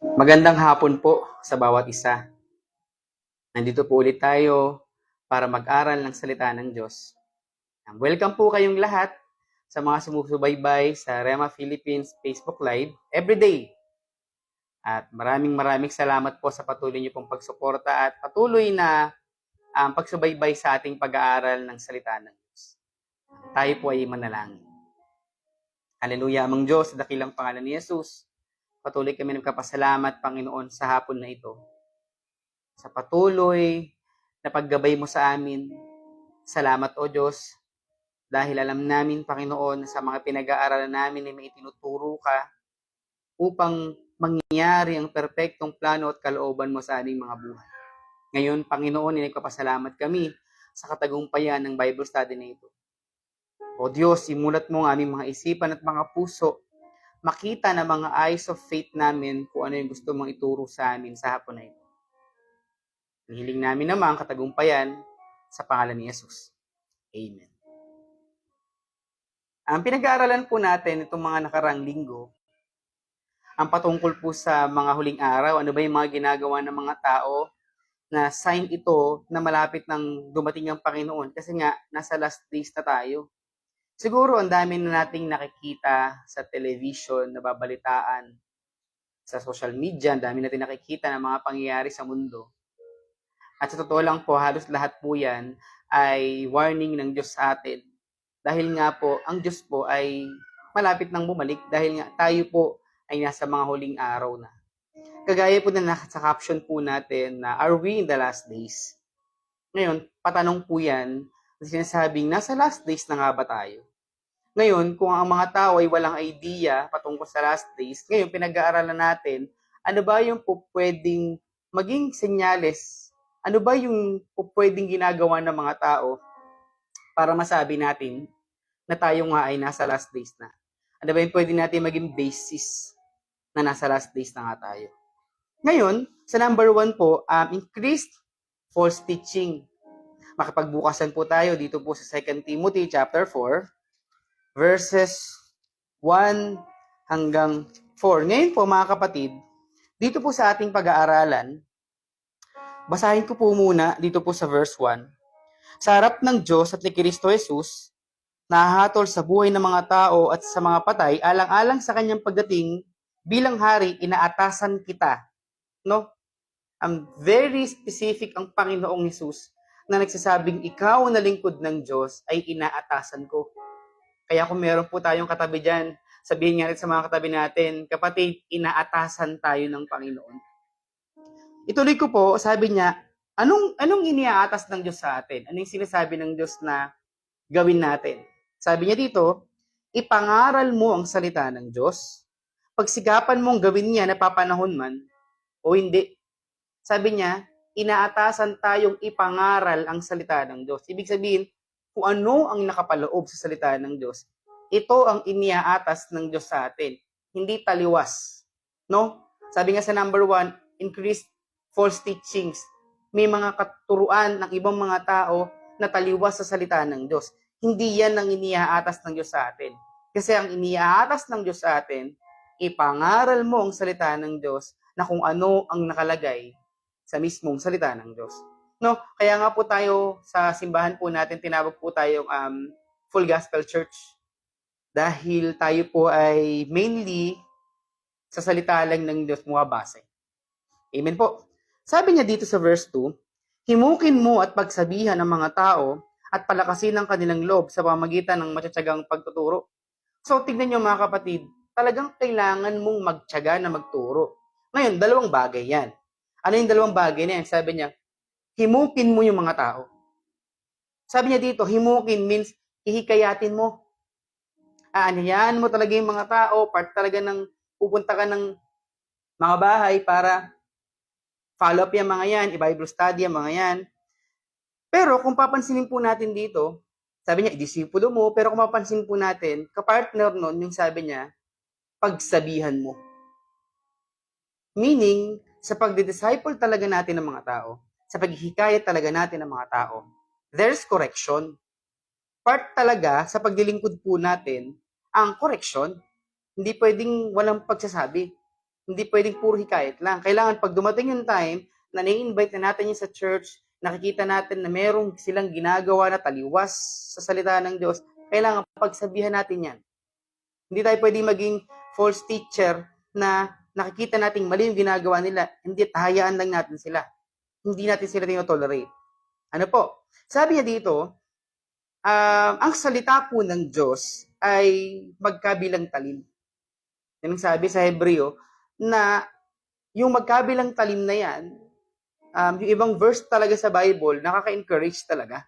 Magandang hapon po sa bawat isa. Nandito po ulit tayo para mag-aral ng salita ng Diyos. Welcome po kayong lahat sa mga sumusubaybay sa Rema Philippines Facebook Live everyday. At maraming salamat po sa patuloy niyo pong pagsuporta at patuloy na pagsubaybay sa ating pag-aaral ng salita ng Diyos. Tayo po ay manalangin. Hallelujah, amang Diyos, sa dakilang pangalan ni Jesus. Patuloy kami nagkapasalamat, Panginoon, sa hapon na ito. Sa patuloy na paggabay mo sa amin. Salamat, O Diyos, dahil alam namin, Panginoon, sa mga pinag-aaralan namin ay may itinuturo ka upang mangyari ang perpektong plano at kalooban mo sa aming mga buhay. Ngayon, Panginoon, nagpapasalamat kami sa katagumpayan ng Bible study na ito. O Diyos, imulat mo ang aming mga isipan at mga puso, makita na mga eyes of faith namin kung ano yung gusto mong ituro sa amin sa hapon na ito. Hiling namin naman katagumpayan sa pangalan ni Jesus. Amen. Ang pinag-aaralan po natin itong mga nakarang linggo, ang patungkol po sa mga huling araw, ano ba yung mga ginagawa ng mga tao na sign ito na malapit ng dumating ang Panginoon kasi nga nasa last days na tayo. Siguro ang dami na nating nakikita sa television, nababalitaan, sa social media, ang dami natin nakikita ng mga pangyayari sa mundo. At sa totoo lang po, halos lahat po yan ay warning ng Diyos sa atin. Dahil nga po, ang Diyos po ay malapit nang bumalik dahil nga tayo po ay nasa mga huling araw na. Kagaya po na sa caption po natin na are we in the last days? Ngayon, patanong po yan, sinasabing nasa last days na nga ba tayo? Ngayon, kung ang mga tao ay walang idea patungkol sa last days, ngayon pinag-aaralan natin, ano ba yung po pwedeng maging senyales? Ano ba yung po pwedeng ginagawa ng mga tao para masabi natin na tayo nga ay nasa last days na? Ano ba yung pwede natin maging basis na nasa last days na nga tayo? Ngayon, sa number 1 po, increased false teaching. Makapagbukasan po tayo dito po sa 2 Timothy chapter 4, verses 1 hanggang 4. Ngayon po mga kapatid, dito po sa ating pag-aaralan, basahin ko po muna dito po sa verse 1. Sa harap ng Diyos at ni Kristo Jesus, nahahatol sa buhay ng mga tao at sa mga patay, alang-alang sa kanyang pagdating bilang hari, inaatasan kita. No? Ang very specific ang Panginoong Jesus na nagsasabing ikaw na lingkod ng Diyos ay inaatasan ko. Kaya kung meron po tayong katabi dyan, sabihin nga rin sa mga katabi natin, kapatid, inaatasan tayo ng Panginoon. Ituloy ko po, sabi niya, anong iniaatas ng Diyos sa atin? Anong sinasabi ng Diyos na gawin natin? Sabi niya dito, ipangaral mo ang salita ng Diyos, pagsikapan mong gawin niya na papanahon man, o hindi. Sabi niya, inaatasan tayong ipangaral ang salita ng Diyos. Ibig sabihin, kung ano ang nakapaloob sa salita ng Diyos, ito ang iniaatas ng Diyos sa atin. Hindi taliwas. No? Sabi nga sa number 1, increased false teachings. May mga katuruan ng ibang mga tao na taliwas sa salita ng Diyos. Hindi yan ang iniaatas ng Diyos sa atin. Kasi ang iniaatas ng Diyos sa atin, ipangaral mo ang salita ng Diyos na kung ano ang nakalagay sa mismong salita ng Diyos. No, kaya nga po tayo sa simbahan po natin tinawag po tayong Full Gospel Church dahil tayo po ay mainly sa salita lang ng Diyos bumabase. Amen po. Sabi niya dito sa verse 2, himukin mo at pagsabihan ng mga tao at palakasin ang kanilang loob sa pamamagitan ng matiyatiyagang pagtuturo. So tignan niyo mga kapatid, talagang kailangan mong magtiyaga na magturo. Ngayon, dalawang bagay yan. Ano yung dalawang bagay na yan? Sabi niya, himukin mo yung mga tao. Sabi niya dito, himukin means ihikayatin mo. Aanyayahan mo talaga yung mga tao, part talaga ng pupunta ka ng mga bahay para follow up yung mga yan, i-Bible study yung mga yan. Pero kung papansinin po natin dito, sabi niya, idisipulo mo, pero kung mapansin po natin, kapartner nun, yung sabi niya, pagsabihan mo. Meaning, sa pagdi-disciple talaga natin ng mga tao, sa paghihikayat talaga natin ng mga tao, there's correction. Part talaga sa paglilingkod po natin ang correction. Hindi pwedeng walang pagsasabi. Hindi pwedeng puro hikayat lang. Kailangan pag dumating yung time na na-invite na natin yun sa church, nakikita natin na merong silang ginagawa na taliwas sa salita ng Diyos, kailangan pagsabihan natin yan. Hindi tayo pwedeng maging false teacher na nakikita nating mali yung ginagawa nila, hindi, hayaan lang natin sila. Hindi natin sila tinotolerate. Ano po? Sabi niya dito, ang salita po ng Diyos ay magkabilang talim. Yan ang sabi sa Hebreo, na yung magkabilang talim na yan, yung ibang verse talaga sa Bible, nakaka-encourage talaga.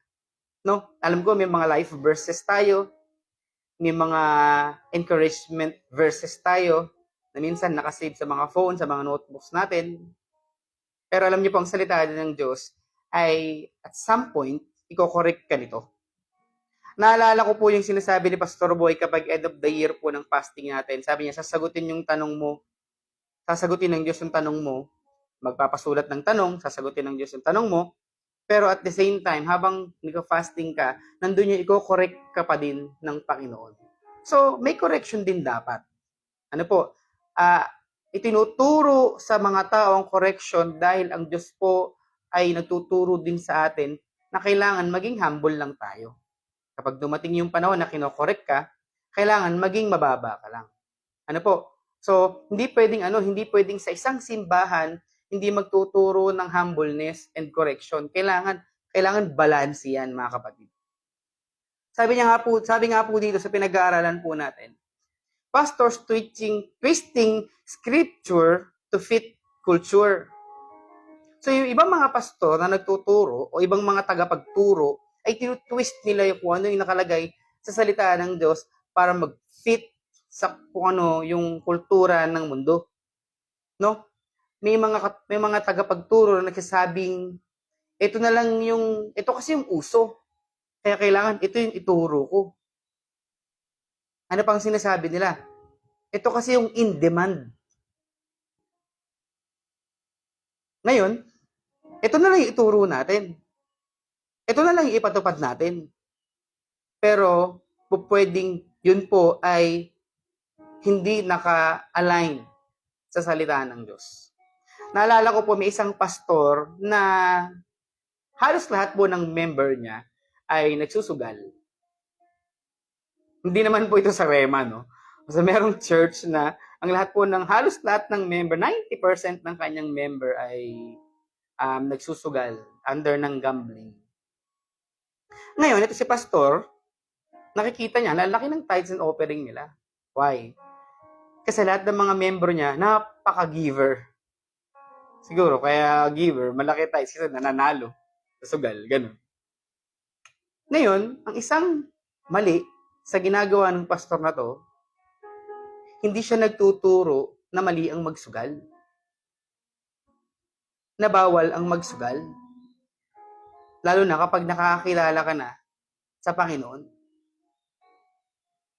No? Alam ko, may mga life verses tayo, may mga encouragement verses tayo, na minsan nakasave sa mga phone, sa mga notebooks natin. Pero alam niyo po, ang salita ng Diyos ay at some point, i-correct ka nito. Naalala ko po yung sinasabi ni Pastor Boy kapag end of the year po ng fasting natin. Sabi niya, sasagutin ng Diyos yung tanong mo, magpapasulat ng tanong, sasagutin ng Diyos yung tanong mo, pero at the same time, habang nag-fasting ka, nandun yung i-correct ka pa din ng Panginoon. So, may correction din dapat. Ano po? Itinuturo sa mga tao ang correction dahil ang Diyos po ay nagtuturo din sa atin na kailangan maging humble lang tayo. Kapag dumating yung panahon na kinokorek ka, kailangan maging mababa ka lang. Ano po? So, hindi pwedeng sa isang simbahan, hindi magtuturo ng humbleness and correction. Kailangan balance yan, mga kapatid. Sabi nga po dito sa pinag-aaralan po natin, pastors twisting scripture to fit culture. So, yung ibang mga pastor na nagtuturo o ibang mga tagapagturo ay tinutwist nila yung kung ano yung nakalagay sa salita ng Diyos para mag-fit sa kung ano yung kultura ng mundo. No? May mga tagapagturo na nagsasabing ito kasi yung uso. Kaya kailangan ito yung ituro ko. Ano pang sinasabi nila? Ito kasi yung in demand. Ngayon, ito na lang yung ituro natin. Ito na lang yung ipatupad natin. Pero, pwedeng yun po ay hindi naka-align sa salita ng Diyos. Naalala ko po may isang pastor na halos lahat po ng member niya ay nagsusugal. Hindi naman po ito sa Rema, no? Kasi merong church na halos lahat ng member, 90% ng kanyang member ay nagsusugal under ng gambling. Ngayon, ito si pastor, nakikita niya, lalaki ng tithes and offering nila. Why? Kasi lahat ng mga member niya, napaka-giver. Siguro, kaya giver, malaki tithes kasi nananalo sa sugal, ganun. Ngayon, ang isang mali sa ginagawa ng pastor na to, hindi siya nagtuturo na mali ang magsugal. Na bawal ang magsugal. Lalo na kapag nakakakilala ka na sa Panginoon.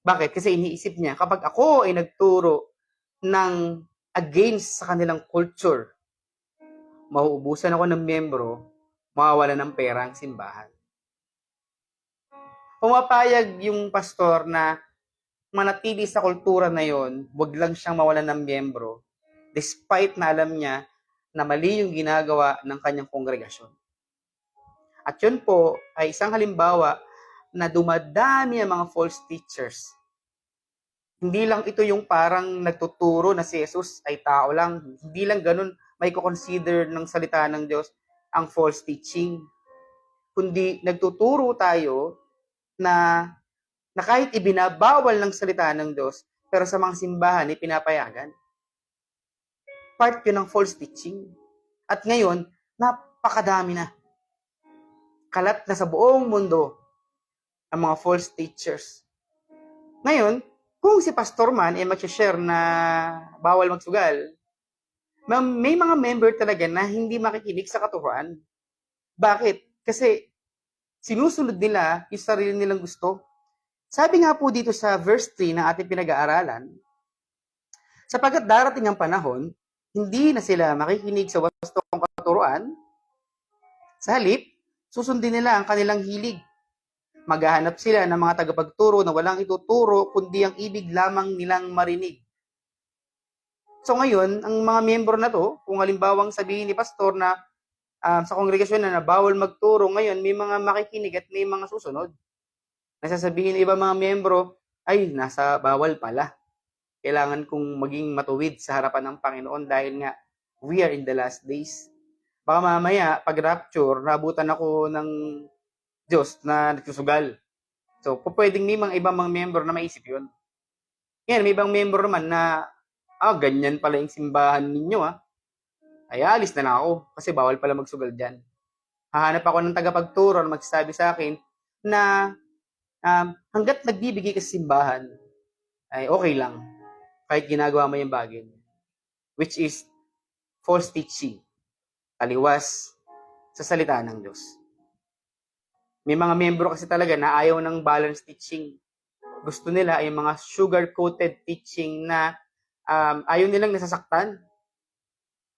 Bakit? Kasi iniisip niya, kapag ako ay nagturo ng against sa kanilang culture, mauubusan ako ng miyembro, mawawala ng pera ang simbahan. Pumapayag yung pastor na manatili sa kultura na yon, wag lang siyang mawalan ng miyembro, despite na alam niya na mali yung ginagawa ng kanyang kongregasyon. At yun po ay isang halimbawa na dumadami ang mga false teachers. Hindi lang ito yung parang nagtuturo na si Jesus ay tao lang. Hindi lang ganun may consider ng salita ng Diyos ang false teaching. Kundi nagtuturo tayo na kahit ibinabawal ng salita ng Diyos, pero sa mga simbahan ay pinapayagan. Part yun ng false teaching. At ngayon, napakadami na. Kalat na sa buong mundo ang mga false teachers. Ngayon, kung si pastor man ay mag-share na bawal magsugal, may mga member talaga na hindi makikinig sa katuruan. Bakit? Kasi sinusunod nila yung sarili nilang gusto. Sabi nga po dito sa verse 3 na ating pinag-aaralan, sapagkat darating ang panahon, hindi na sila makikinig sa wastong katuruan, sa halip, susundin nila ang kanilang hilig. Maghahanap sila ng mga tagapagturo na walang ituturo kundi ang ibig lamang nilang marinig. So ngayon, ang mga miyembro na to, kung halimbawang sabihin ni pastor na sa kongregasyon na bawal magturo, ngayon may mga makikinig at may mga susunod. Nasasabihin ng iba mga miyembro, ay, nasa bawal pala. Kailangan kong maging matuwid sa harapan ng Panginoon dahil nga we are in the last days. Baka mamaya, pag rapture, nabutan ako ng Diyos na nagsusugal. So, pwedeng may mga ibang mga miyembro na maisip yun. Ngayon, may ibang miyembro naman na, ganyan pala yung simbahan ninyo ay alis na lang ako kasi bawal pala magsugal dyan. Hahanap ako ng tagapagturo na magsasabi sa akin na hanggat nagbibigay ka sa simbahan, ay okay lang kahit ginagawa mo yung bagay. Which is false teaching. Taliwas sa salita ng Diyos. May mga miyembro kasi talaga na ayaw ng balanced teaching. Gusto nila ay mga sugar-coated teaching na ayaw nilang nasasaktan.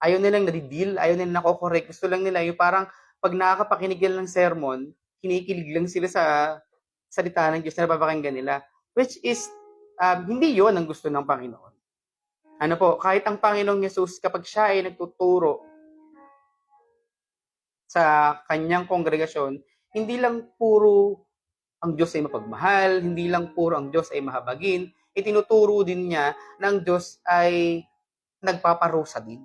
Ayaw nilang nadideal, ayaw nilang nakokorek. Gusto lang nila yung parang pag nakakapakinig ng sermon, kinikilig lang sila sa salita ng Diyos na napapakinggan nila. Which is, hindi yon ang gusto ng Panginoon. Ano po, kahit ang Panginoong Yesus, kapag siya ay nagtuturo sa kanyang kongregasyon, hindi lang puro ang Diyos ay mapagmahal, hindi lang puro ang Diyos ay mahabagin, itinuturo din niya na ang Diyos ay nagpaparusa din.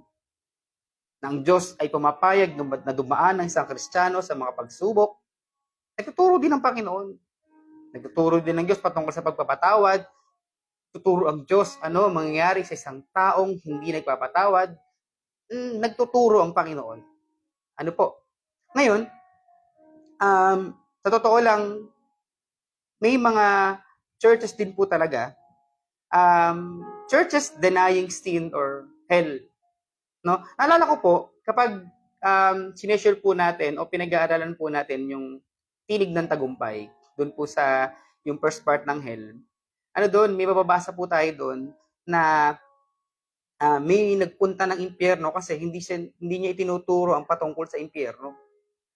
Ng Diyos ay pumapayag na dumaan ng isang Kristiyano sa mga pagsubok. Nagtuturo din ng Panginoon. Nagtuturo din ng Diyos patungkol sa pagpapatawad. Tuturo ang Diyos ano mangyayari sa isang taong hindi nagpapatawad. Nagtuturo ang Panginoon. Ano po? Ngayon, sa totoo lang, may mga churches din po talaga, churches denying sin or hell. No? Naalala ko po, kapag sineshare po natin o pinag-aaralan po natin yung tinig ng tagumpay, doon po sa yung first part ng hell, ano doon, may mababasa po tayo doon na may nagpunta ng impyerno kasi hindi niya itinuturo ang patungkol sa impyerno.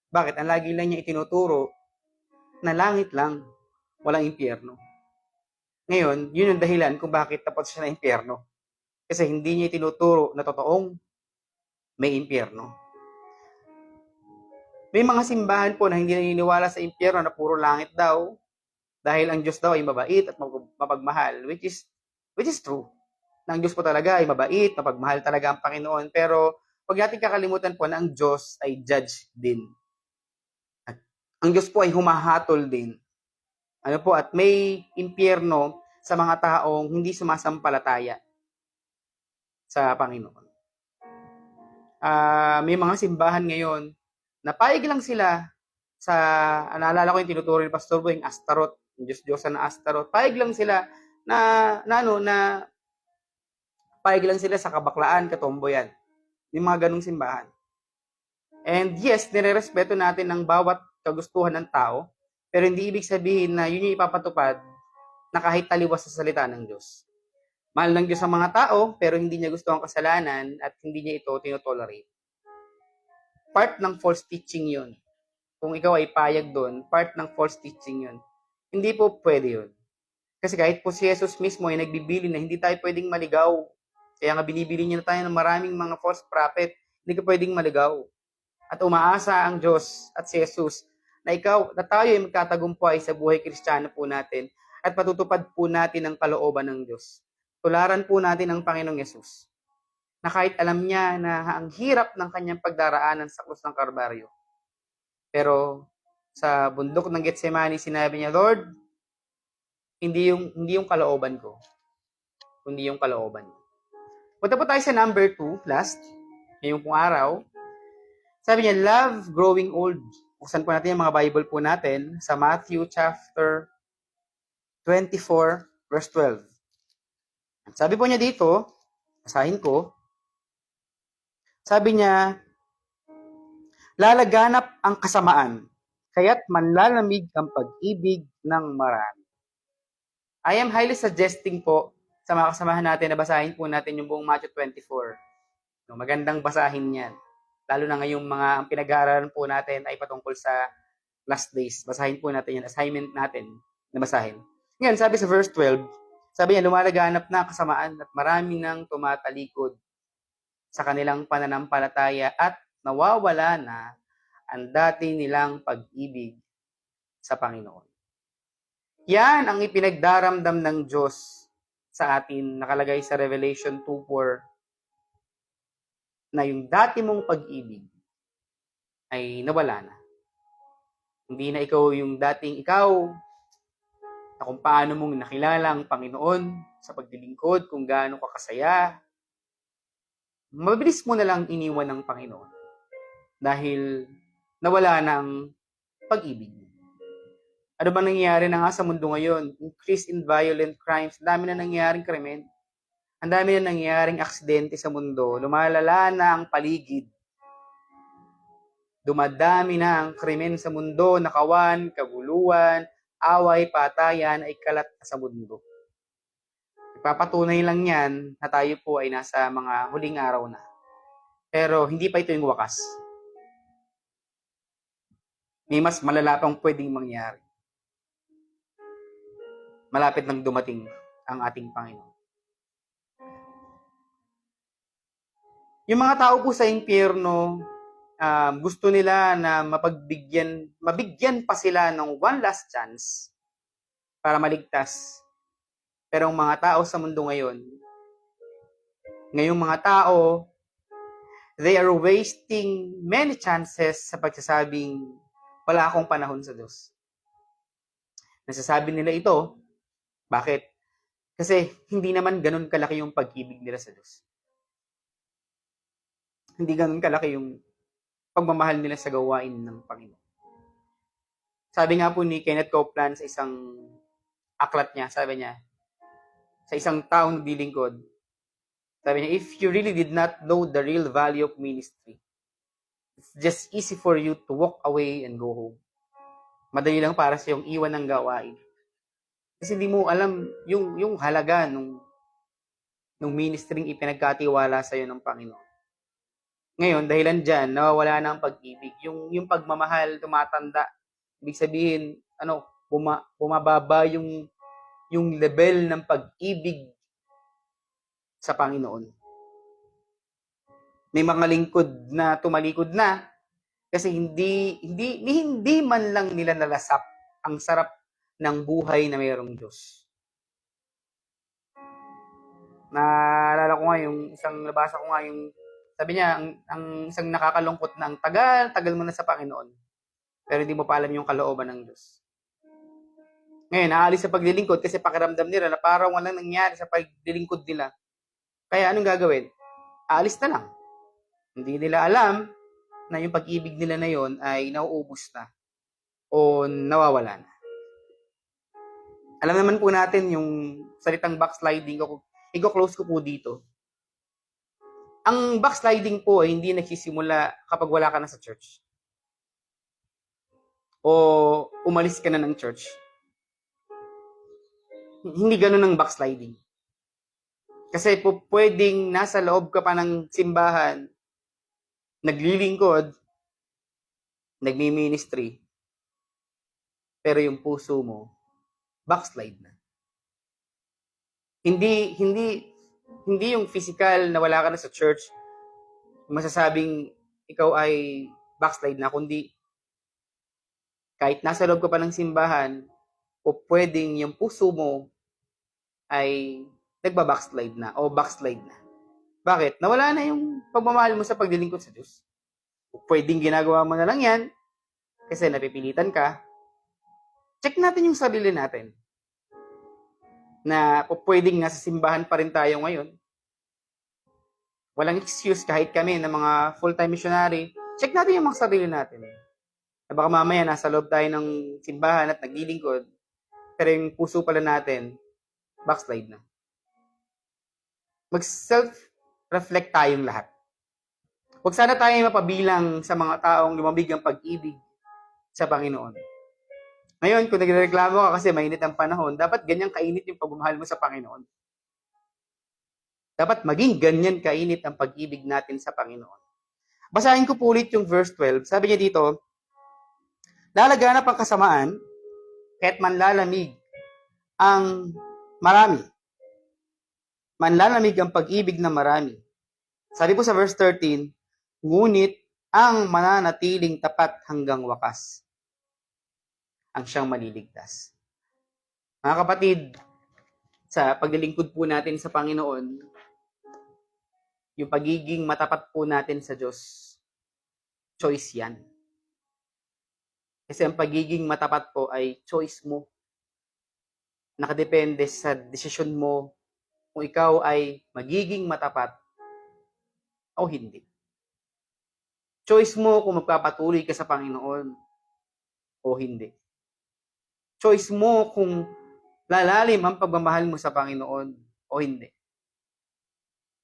Bakit? Ang lagi lang niya itinuturo na langit lang, walang impyerno. Ngayon, yun yung dahilan kung bakit tapos siya na impyerno. Kasi hindi niya itinuturo na totoong may impyerno. May mga simbahan po na hindi naniniwala sa impyerno na puro langit daw dahil ang Diyos daw ay mabait at mapagmahal, which is true. Na ang Diyos po talaga ay mabait, mapagmahal talaga ang Panginoon, pero huwag natin kakalimutan po na ang Diyos ay judge din. At ang Diyos po ay humahatol din. Ano po, at may impyerno sa mga taong hindi sumasampalataya sa Panginoon. May mga simbahan ngayon na paig lang sila sa, naalala ko yung tinuturo ni Pastor Boy, yung Astaroth, yung Diyos-Diyosan na Astaroth. Paig lang sila na paig lang sila sa kabaklaan, katomboyan. Yung mga ganung simbahan. And yes, nirerespeto natin ang bawat kagustuhan ng tao, pero hindi ibig sabihin na yun yung ipapatupad na kahit taliwas sa salita ng Diyos. Mahal ng Diyos ang mga tao, pero hindi niya gusto ang kasalanan at hindi niya ito tinotolerate. Part ng false teaching yun. Kung ikaw ay payag doon, part ng false teaching yun. Hindi po pwede yun. Kasi kahit po si Jesus mismo ay nagbibili na hindi tayo pwedeng maligaw. Kaya nga binibili niya na tayo ng maraming mga false prophet, hindi ka pwedeng maligaw. At umaasa ang Diyos at si Jesus na tayo ay magkatagumpay sa buhay Kristiyano po natin at patutupad po natin ang kalooban ng Diyos. Tularan po natin ang Panginoong Yesus na kahit alam niya na ang hirap ng kanyang pagdaraanan sa krus ng Kalbaryo. Pero sa bundok ng Getsemani, sinabi niya, Lord, hindi yung kalooban ko, kundi yung kalooban mo. Punta po tayo sa number 2, last, ngayong pong araw. Sabi niya, love growing old. Buksan po natin yung mga Bible po natin sa Matthew chapter 24, verse 12. Sabi po niya dito, basahin ko, sabi niya, lalaganap ang kasamaan, kaya't manlalamig ang pag-ibig ng marami. I am highly suggesting po sa mga kasamahan natin na basahin po natin yung buong Matthew 24. No, magandang basahin yan. Lalo na ngayong ang pinag-aaralan po natin ay patungkol sa last days. Basahin po natin yan, assignment natin na basahin. Ngayon, sabi sa verse 12, Sabi niya, lumalaganap na ang kasamaan at marami nang tumatalikod sa kanilang pananampalataya at nawawala na ang dati nilang pag-ibig sa Panginoon. Yan ang ipinagdaramdam ng Diyos sa atin, nakalagay sa Revelation 2:4, na yung dati mong pag-ibig ay nawala na. Hindi na ikaw yung dating ikaw, na kung paano mong nakilala ang Panginoon sa paglilingkod, kung gaano ka kasaya. Mabilis mo na lang iniwan ng Panginoon dahil nawala na ang pag-ibig. Ano ba nangyayari na nga sa mundo ngayon? Increase in violent crimes. Ang dami na nangyayaring krimen. Ang dami na nangyayaring aksidente sa mundo. Lumalala na ang paligid. Dumadami na ang krimen sa mundo, nakawan, kaguluhan, away, patayan ay kalat sa mundo. Ipapatunay lang yan na tayo po ay nasa mga huling araw na. Pero hindi pa ito yung wakas. May mas malala pang pwedeng mangyari. Malapit nang dumating ang ating Panginoon. Yung mga tao po sa impyerno, gusto nila na mabigyan pa sila ng one last chance para maligtas. Pero ang mga tao sa mundo ngayong mga tao, they are wasting many chances sa pagsasabing wala akong panahon sa Diyos. Nasasabi nila ito, bakit? Kasi hindi naman ganun kalaki yung pag-ibig nila sa Diyos. Hindi ganun kalaki yung pagmamahal nila sa gawain ng Panginoon. Sabi nga po ni Kenneth Copeland sa isang aklat niya, sabi niya, sa isang taong naglilingkod, sabi niya, if you really did not know the real value of ministry, it's just easy for you to walk away and go home. Madali lang para sa yung iwan ng gawain. Kasi hindi mo alam yung halaga nung ministering ipinagkatiwala sa iyo ng Panginoon. Ngayon, dahilan dyan, nawawala na ang pag-ibig. Yung pagmamahal, tumatanda. Ibig sabihin, bumababa yung level ng pag-ibig sa Panginoon. May mga lingkod na tumalikod na kasi hindi man lang nila nalasap ang sarap ng buhay na mayroong Diyos. Naalala ko nga yung isang nabasa ko nga yung sabi niya, ang isang nakakalungkot na ang tagal mo na sa Panginoon, pero hindi mo pa alam yung kalooban ng Diyos. Ngayon, aalis sa paglilingkod kasi pakiramdam nila na parang walang nangyari sa paglilingkod nila. Kaya anong gagawin? Aalis na lang. Hindi nila alam na yung pag-ibig nila na yon ay nauubos na o nawawala na. Alam naman po natin yung salitang backsliding, i-close ko po dito. Ang backsliding po ay hindi nagsisimula kapag wala ka na sa church. O umalis ka na ng church. Hindi ganun ang backsliding. Kasi po pwedeng nasa loob ka pa ng simbahan, naglilingkod, nagmi-ministry, pero yung puso mo, backslide na. Hindi yung physical na wala ka na sa church, masasabing ikaw ay backslide na, kundi kahit nasa loob ka pa ng simbahan, o pwedeng yung puso mo ay nagba-backslide na o backslide na. Bakit? Nawala na yung pagmamahal mo sa paglilingkod sa Diyos. O pwedeng ginagawa mo na lang yan kasi napipilitan ka. Check natin yung sarili natin. Na pwedeng nasa simbahan pa rin tayo ngayon. Walang excuse kahit kami na mga full-time missionary. Check natin yung mga sarili natin. Na baka mamaya nasa loob tayo ng simbahan at naglilingkod, pero yung puso pala natin, backslide na. Mag-self-reflect tayong lahat. Huwag sana tayo mapabilang sa mga taong lumabig ang pag-ibig sa Panginoon. Ngayon, kung nagreklamo ka kasi mainit ang panahon, dapat ganyan kainit yung pagmamahal mo sa Panginoon. Dapat maging ganyan kainit ang pag-ibig natin sa Panginoon. Basahin ko po ulit yung verse 12. Sabi niya dito, lalaganap ang kasamaan, kaya't manlalamig ang marami. manlalamig ang pag-ibig ng marami. Sabi po sa verse 13, ngunit ang mananatiling tapat hanggang wakas ang siyang maliligtas. Mga kapatid, sa paglilingkod po natin sa Panginoon, yung pagiging matapat po natin sa Diyos, choice yan. Kasi ang pagiging matapat po ay choice mo. Nakadepende sa desisyon mo kung ikaw ay magiging matapat o hindi. Choice mo kung magpapatuloy ka sa Panginoon o hindi. Choice mo kung lalalim ang pagmamahal mo sa Panginoon o hindi.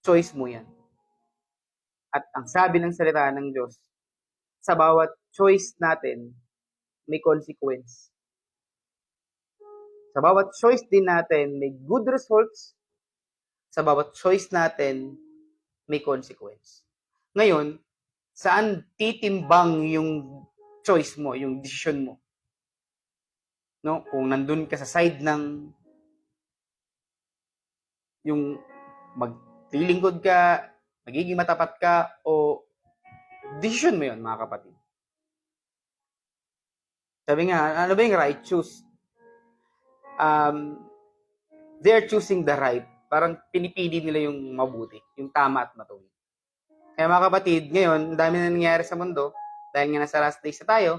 Choice mo yan. At ang sabi ng salita ng Diyos, sa bawat choice natin, may consequence. Sa bawat choice din natin, may good results. Sa bawat choice natin, may consequence. Ngayon, saan titimbang yung choice mo, yung decision mo? No, kung nandun ka sa side ng yung maglilingkod ka, magiging matapat ka, o decision mo yun, mga kapatid. Sabi nga, ano ba yung right choose? They're choosing the right. Parang pinipili nila yung mabuti, yung tama at matuwid. Kaya mga kapatid, ngayon, ang dami na nangyayari sa mundo, dahil nga nasa last days na tayo,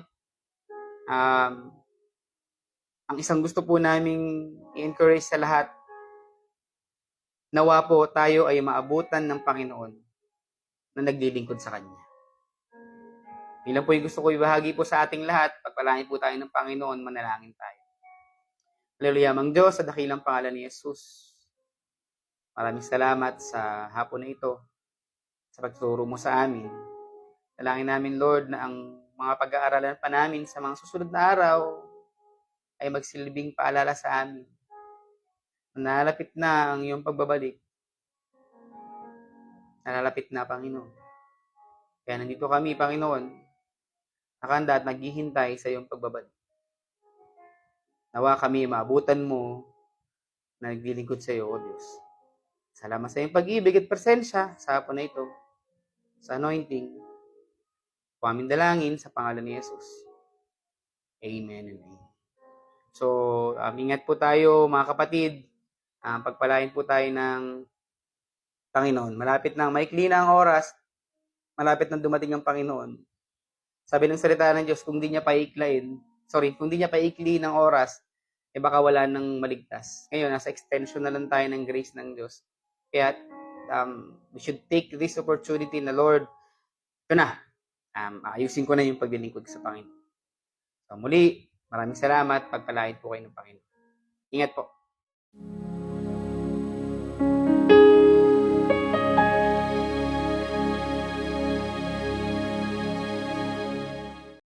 ang isang gusto po naming i-encourage sa lahat, nawa po tayo ay maabutan ng Panginoon na naglilingkod sa Kanya. Ilan po yung gusto ko ibahagi po sa ating lahat, pagpalain po tayo ng Panginoon, manalangin tayo. Hallelujah, Mang Diyos, sa dakilang pangalan ni Jesus. Maraming salamat sa hapon na ito, sa pagtuturo mo sa amin. Dalangin namin, Lord, na ang mga pag-aaralan pa namin sa mga susunod na araw ay magsilbing paalala sa amin. Nalalapit na ang iyong pagbabalik. Nalalapit na, Panginoon. Kaya nandito kami, Panginoon, nakahanda at naghihintay sa iyong pagbabalik. Nawa kami maabutan mo na naglilingkod sa iyo, O Diyos. Salamat sa iyong pag-ibig at presensya sa hapon na ito, sa anointing. Kung aming dalangin sa pangalan ni Jesus. Amen and amen. So, ingat po tayo mga kapatid. Pagpalain po tayo ng Panginoon. Malapit na, maikli na ang oras. Malapit na dumating ang Panginoon. Sabi ng salita ng Diyos, kung di niya paikli ng oras, baka wala nang maligtas. Ngayon, nasa extension na lang tayo ng grace ng Diyos. Kaya, we should take this opportunity na, Lord, ito na, ayusin ko na yung paglilingkod sa Panginoon. So, muli, maraming salamat. Pagpalain po kayo ng Panginoon. Ingat po.